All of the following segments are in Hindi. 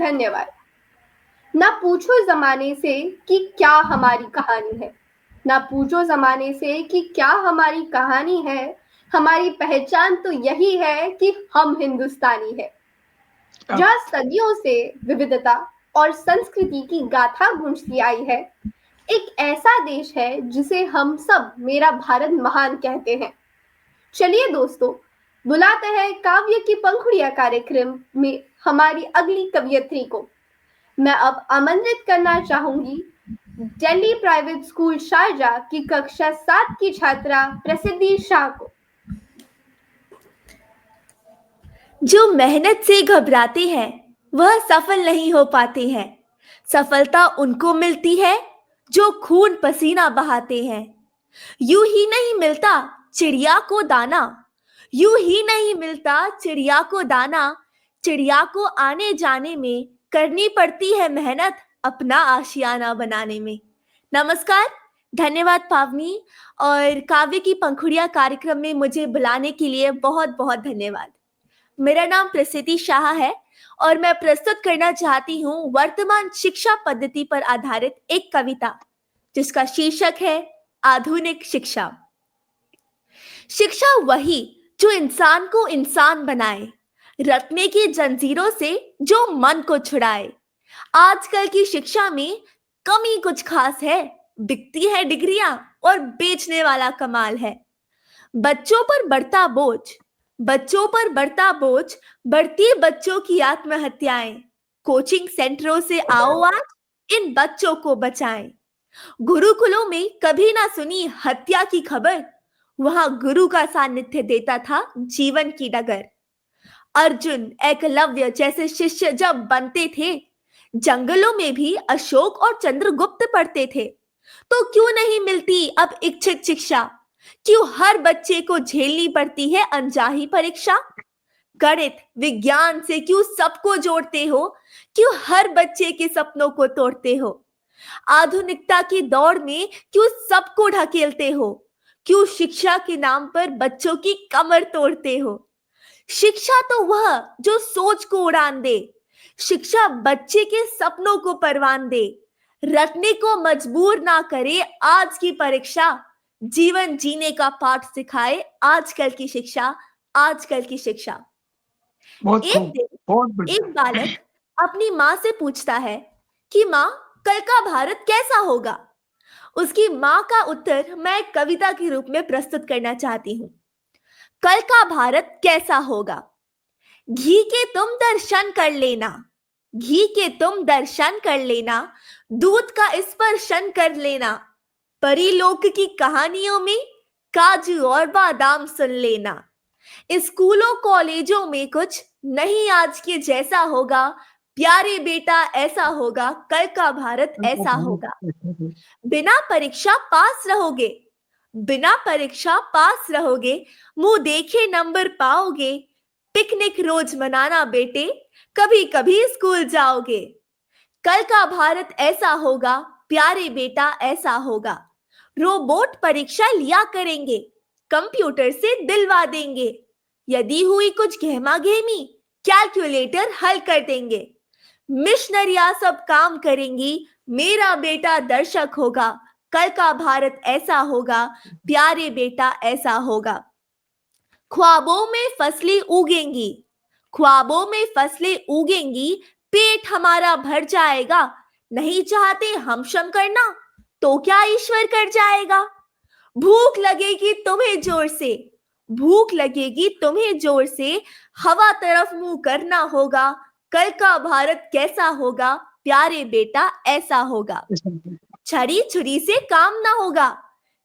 धन्यवाद। ना पूछो जमाने से कि क्या हमारी कहानी है, ना पूछो जमाने से कि क्या हमारी कहानी है। हमारी पहचान तो यही है कि हम हिंदुस्तानी है, जहाँ सदियों से विविधता और संस्कृति की गाथा गूंजती आई है। एक ऐसा देश है जिसे हम सब मेरा भारत महान कहते हैं। चलिए दोस्तों, बुलाते हैं काव्य की पंखुड़ियां कार्यक्रम में हमारी अगली कवयित्री को। मैं अब आमंत्रित करना चाहूंगी दिल्ली प्राइवेट स्कूल शारजा की कक्षा 7 की छात्रा प्रसिद्धि शाह को। जो मेहनत से घबराते हैं वह सफल नहीं हो पाते हैं। सफलता उनको मिलती है जो खून पसीना बहाते हैं। यूं ही नहीं मिलता चिड़िया को दाना, यूं ही नहीं मिलता चिड़िया को दाना। चिड़िया को आने जाने में करनी पड़ती है मेहनत अपना आशियाना बनाने में। नमस्कार, धन्यवाद पावनी, और काव्य की पंखुड़ियां कार्यक्रम में मुझे बुलाने के लिए बहुत बहुत धन्यवाद। मेरा नाम प्रसिद्धि शाह है और मैं प्रस्तुत करना चाहती हूँ वर्तमान शिक्षा पद्धति पर आधारित एक कविता जिसका शीर्षक है आधुनिक शिक्षा। शिक्षा वही जो इंसान को इंसान बनाए, रटने की जंजीरों से जो मन को छुड़ाए। आजकल की शिक्षा में कमी कुछ खास है, बिकती है डिग्रियां और बेचने वाला कमाल है। बच्चों पर बढ़ता बोझ, बच्चों पर बढ़ता बोझ, बढ़ती बच्चों की आत्महत्याएं। कोचिंग सेंटरों से आओ आज इन बच्चों को बचाएं। गुरुकुलों में कभी ना सुनी हत्या की खबर, वहां गुरु का सानिध्य देता था जीवन की डगर। अर्जुन एकलव्य जैसे शिष्य जब बनते थे, जंगलों में भी अशोक और चंद्रगुप्त पढ़ते थे। तो क्यों नहीं मिलती अब इच्छित शिक्षा? क्यों हर बच्चे को झेलनी पड़ती है अनचाही परीक्षा? गणित विज्ञान से क्यों सबको जोड़ते हो? क्यों हर बच्चे के सपनों को तोड़ते हो? आधुनिकता की दौड़ में क्यों सबको ढकेलते हो? क्यों शिक्षा के नाम पर बच्चों की कमर तोड़ते हो? शिक्षा तो वह जो सोच को उड़ान दे, शिक्षा बच्चे के सपनों को परवान दे। रटने को मजबूर ना करे आज की परीक्षा, जीवन जीने का पाठ सिखाए आजकल की शिक्षा, आजकल की शिक्षा। एक दिन एक बालक अपनी माँ से पूछता है कि माँ, कल का भारत कैसा होगा? उसकी माँ का उत्तर मैं एक कविता के रूप में प्रस्तुत करना चाहती हूँ। कल का भारत कैसा होगा? घी के तुम दर्शन कर लेना, घी के तुम दर्शन कर लेना, दूध का स्पर्शन कर लेना। परीलोक की कहानियों में काजू और बादाम सुन लेना। स्कूलों कॉलेजों में कुछ नहीं आज के जैसा होगा, प्यारे बेटा ऐसा होगा, कल का भारत ऐसा होगा। बिना परीक्षा पास रहोगे, बिना परीक्षा पास रहोगे, मुंह देखे नंबर पाओगे। पिकनिक रोज मनाना बेटे, कभी कभी स्कूल जाओगे। कल का भारत ऐसा होगा, प्यारे बेटा ऐसा होगा। रोबोट परीक्षा लिया करेंगे, कंप्यूटर से दिलवा देंगे। यदि हुई कुछ गहमा गहमी, कैलकुलेटर हल कर देंगे। मिशनरियां सब काम करेंगी, मेरा बेटा दर्शक होगा। कल का भारत ऐसा होगा, प्यारे बेटा ऐसा होगा। ख्वाबों में फसलें उगेंगी, ख्वाबों में फसलें उगेंगी, पेट हमारा भर जाएगा। नहीं चाहते हम श्रम करना तो क्या ईश्वर कर जाएगा? भूख लगेगी तुम्हें जोर से, भूख लगेगी तुम्हें जोर से, हवा तरफ मुंह करना होगा। कल का भारत कैसा होगा, प्यारे बेटा ऐसा होगा। छड़ी छुरी से काम ना होगा,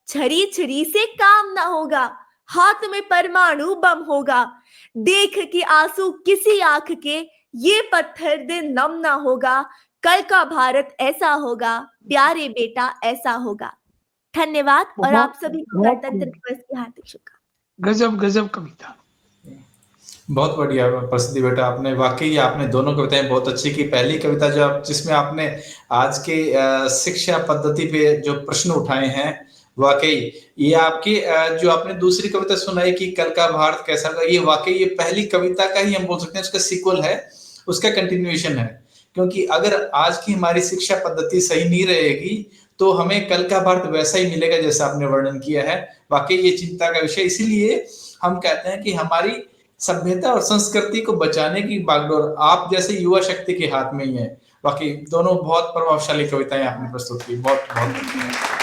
छड़ी छुरी से काम ना होगा। हाथ में परमाणु बम होगा, देख के आंसू किसी आंख के, ये पत्थर दिन नम ना होगा। कल का भारत ऐसा होगा, प्यारे बेटा ऐसा होगा। धन्यवाद और आप सभी को गणतंत्र दिवस की हार्दिक शुभकामनाएं। गजब गजब कविता, बहुत बढ़िया प्रसिद्धि बेटा, आपने वाकई आपने दोनों कविताएं बहुत अच्छी की। पहली कविता जो जिसमें आपने आज के शिक्षा पद्धति पे जो प्रश्न उठाए हैं, वाकई ये आपकी जो आपने दूसरी कविता सुनाई कि कल का भारत कैसा होगा, ये वाकई ये पहली कविता का ही हम बोल सकते हैं, उसका सीक्वल है, उसका कंटिन्यूएशन है। क्योंकि अगर आज की हमारी शिक्षा पद्धति सही नहीं रहेगी तो हमें कल का भारत वैसा ही मिलेगा जैसा आपने वर्णन किया है। वाकई ये चिंता का विषय, इसीलिए हम कहते हैं कि हमारी सभ्यता और संस्कृति को बचाने की बागडोर आप जैसे युवा शक्ति के हाथ में ही है। वाकई दोनों बहुत प्रभावशाली कविताएं आपने प्रस्तुत की, बहुत बहुत